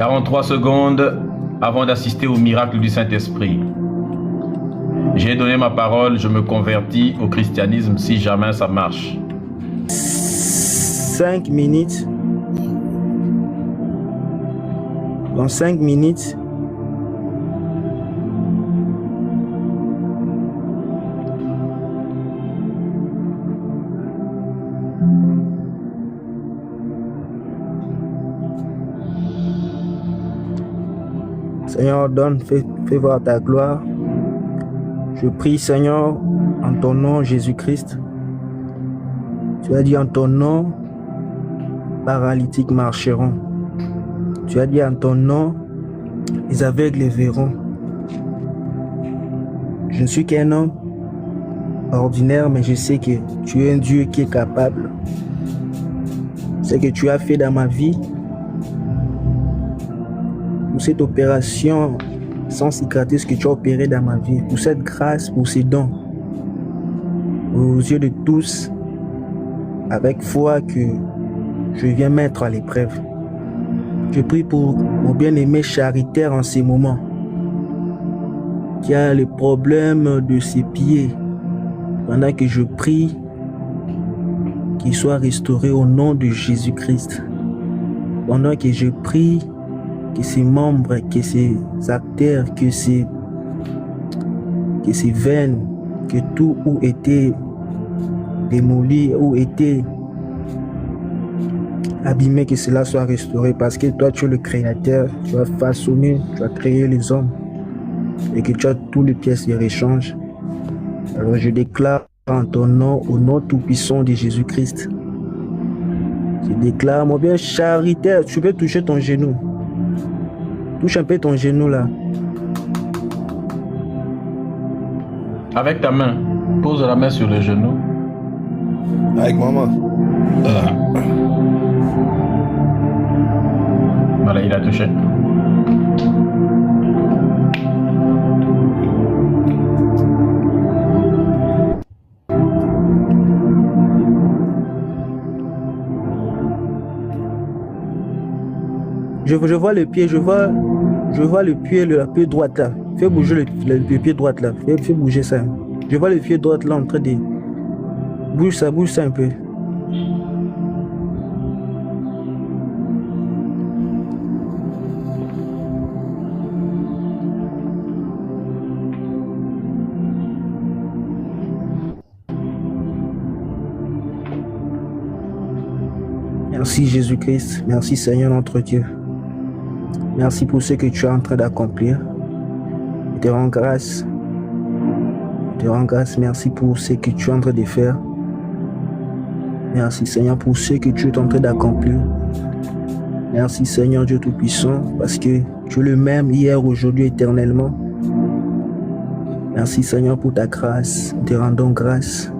43 secondes avant d'assister au miracle du Saint-Esprit. J'ai donné ma parole, je me convertis au christianisme si jamais ça marche. 5 minutes. Dans 5 minutes. Seigneur, donne, fais voir ta gloire. Je prie, Seigneur, en ton nom, Jésus-Christ. Tu as dit en ton nom, paralytiques marcheront. Tu as dit en ton nom, les aveugles verront. Je ne suis qu'un homme ordinaire, mais je sais que tu es un Dieu qui est capable. Ce que tu as fait dans ma vie, pour cette opération sans cicatrice que tu as opérée dans ma vie, pour cette grâce, pour ces dons, aux yeux de tous, avec foi que je viens mettre à l'épreuve. Je prie pour mon bien-aimé charitaire en ces moments, qui a le problème de ses pieds, pendant que je prie qu'il soit restauré au nom de Jésus-Christ. Pendant que je prie que ses membres, que ses artères, que ses veines, que tout où était démoli, où était abîmé, que cela soit restauré, parce que toi tu es le créateur, tu as façonné, tu as créé les hommes et que tu as toutes les pièces de rechange. Alors je déclare en ton nom, au nom tout-puissant de Jésus-Christ, je déclare, mon bien charitaire, tu peux toucher ton genou. Touche un peu ton genou là. Avec ta main, pose la main sur le genou. Avec ma main. Voilà, il a touché. Je vois le pied, je vois le pied, la pied droite là. Fais bouger le pied droite là. Fais bouger ça. Je vois le pied droite là en train de... Bouge ça un peu. Merci Jésus-Christ, merci Seigneur notre Dieu. Merci pour ce que tu es en train d'accomplir. Je te rends grâce. Je te rends grâce, merci pour ce que tu es en train de faire. Merci Seigneur pour ce que tu es en train d'accomplir. Merci Seigneur Dieu Tout-Puissant, parce que tu es le même hier, aujourd'hui, éternellement. Merci Seigneur pour ta grâce. Nous te rendons grâce.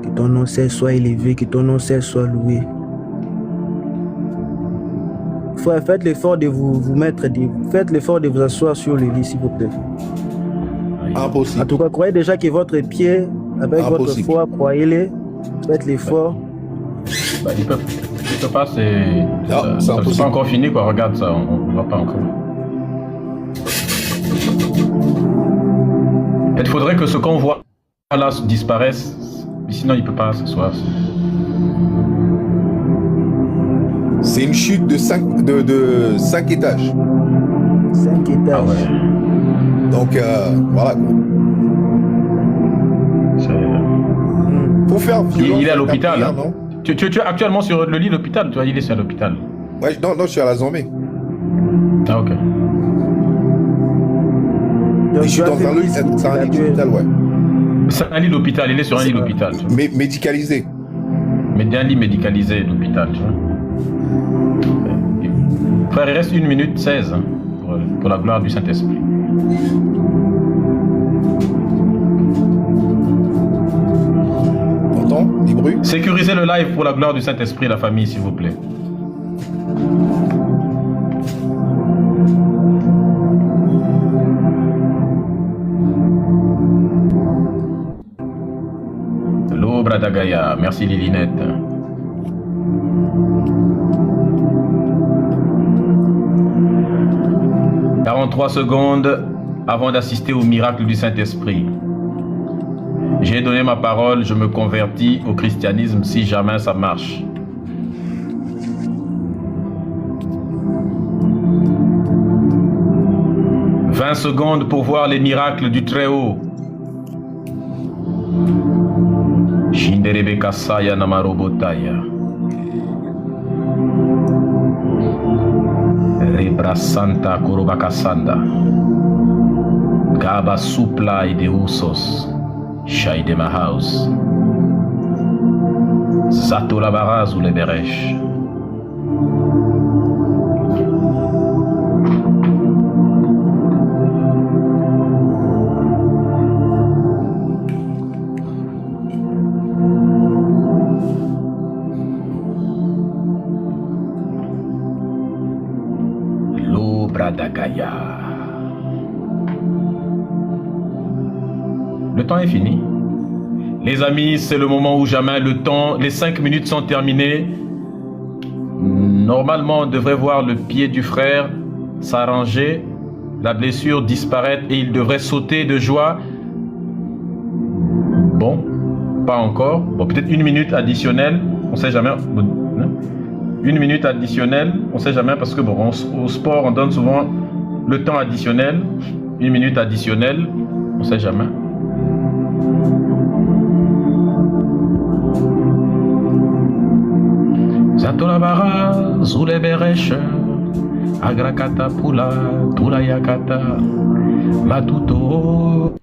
Que ton nom soit élevé, que ton nom soit loué. Frère, faites l'effort de vous mettre, faites l'effort de vous asseoir sur le lit, s'il vous plaît. Impossible. En tout cas, croyez déjà que votre pied, avec votre foi, croyez-le, faites l'effort. Bah, il peut pas, c'est pas encore fini, quoi. Regarde ça, on ne voit pas encore. Il faudrait que ce qu'on voit là disparaisse, sinon il ne peut pas s'asseoir. C'est une chute de 5 étages. 5 étages. Ah ouais. Donc, voilà. Faut faire violence. Il est à l'hôpital. Hein. Tu es actuellement sur le lit de l'hôpital. Tu vois, il est sur l'hôpital. Ouais, non, je suis à la Zambie. Ah, ok. Donc, je suis dans un lit d'hôpital, ouais. C'est un lit d'hôpital. Il est sur un lit d'hôpital. Mais médicalisé. Mais un lit médicalisé d'hôpital, tu vois. Frère, il reste 1 minute 16 hein, pour la gloire du Saint-Esprit. T'entends des bruits? Sécurisez le live pour la gloire du Saint-Esprit, la famille, s'il vous plaît. L'Obra d'Agaya, merci Lilinette. 43 secondes avant d'assister au miracle du Saint-Esprit. J'ai donné ma parole, je me convertis au christianisme si jamais ça marche. « 20 secondes pour voir les miracles du Très-Haut. Shinderebe Kasaya Namarobotaya. Rebra Santa Korobakasanda. Gaba Supla de Usos. Shaidema House. Zatola Baraz ou les Beresh. L'Obradagaya. Le temps est fini. Les amis, c'est le moment où jamais le temps, les 5 minutes sont terminées. Normalement, on devrait voir le pied du frère s'arranger, la blessure disparaître et il devrait sauter de joie. Bon, pas encore. Bon, peut-être 1 minute additionnelle, on sait jamais. 1 minute additionnelle, on sait jamais parce que bon, au sport, on donne souvent le temps additionnel. 1 minute additionnelle, on sait jamais. Zatolabara, Zuleberesh, Agrakata Pula, Tulayakata, Matuto,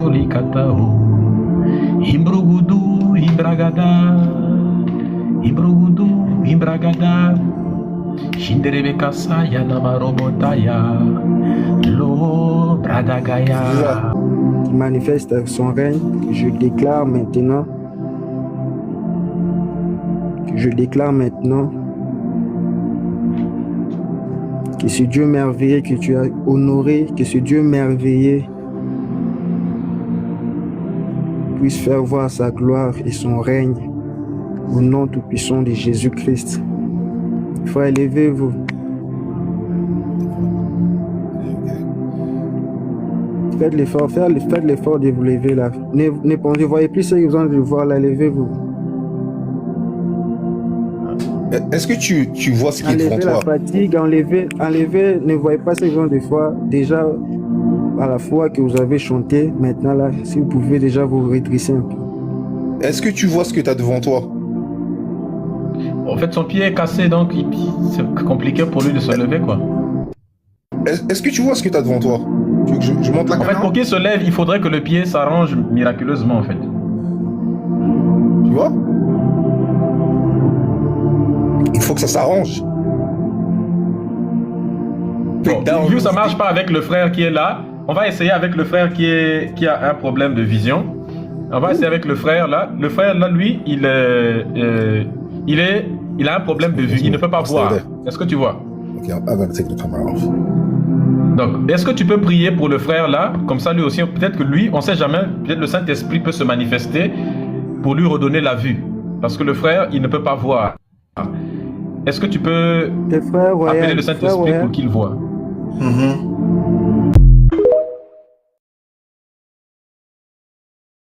Likatao, Imbrugudu, Imbragada, Imbrugudu, Imbragada, Shinderebekasa, Yanamarobotaya, Lo Bradagaya. Qui manifeste son règne, je déclare maintenant que ce Dieu merveilleux que tu as honoré, que ce Dieu merveilleux puisse faire voir sa gloire et son règne au nom tout-puissant de Jésus-Christ. Frère, élevez-vous. Faites l'effort de vous lever là. Ne voyez plus ce que vous avez de voir là, levez-vous. Est-ce que tu vois ce qui est devant toi? Enlevez la fatigue, enlevez, ne voyez pas ce que vous avez de voir. Déjà, à la fois que vous avez chanté, maintenant là, si vous pouvez déjà vous redresser un peu. Est-ce que tu vois ce que tu as devant toi? En fait, son pied est cassé, donc c'est compliqué pour lui de se lever, quoi. Est-ce que tu vois ce que tu as devant toi? Tu veux que je monte la caméra? En fait, pour qu'il se lève, il faudrait que le pied s'arrange miraculeusement, en fait. Tu vois? Il faut que ça s'arrange. Bon, vu que ça marche pas avec le frère qui est là, on va essayer avec le frère qui a un problème de vision. On va essayer avec le frère là. Le frère là, lui, il a un problème de vue. Il ne peut pas voir. Est-ce que tu vois? Okay, I'm gonna take the camera off. Donc, est-ce que tu peux prier pour le frère là? Comme ça, lui aussi, peut-être que lui, on ne sait jamais, peut-être le Saint-Esprit peut se manifester pour lui redonner la vue. Parce que le frère, il ne peut pas voir. Est-ce que tu peux appeler le Saint-Esprit pour qu'il voie?